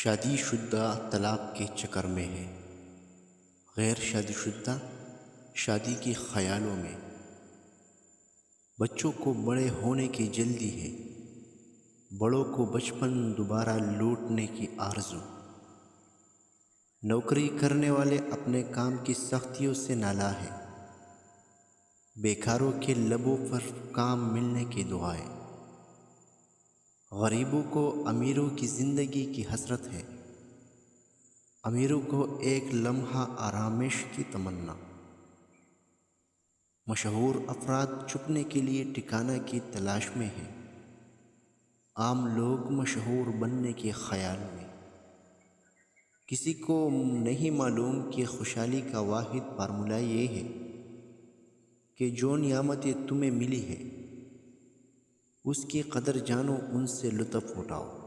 شادی شدہ طلاق کے چکر میں ہے، غیر شادی شدہ شادی کے خیالوں میں، بچوں کو بڑے ہونے کی جلدی ہے، بڑوں کو بچپن دوبارہ لوٹنے کی آرزو، نوکری کرنے والے اپنے کام کی سختیوں سے نالاں ہیں، بیکاروں کے لبوں پر کام ملنے کی دعائیں، غریبوں کو امیروں کی زندگی کی حسرت ہے، امیروں کو ایک لمحہ آرامش کی تمنا، مشہور افراد چھپنے کے لیے ٹھکانہ کی تلاش میں ہیں، عام لوگ مشہور بننے کے خیال میں، کسی کو نہیں معلوم کہ خوشحالی کا واحد فارمولہ یہ ہے کہ جو نعمتیں تمہیں ملی ہے اس کی قدر جانو، ان سے لطف اٹھاؤ۔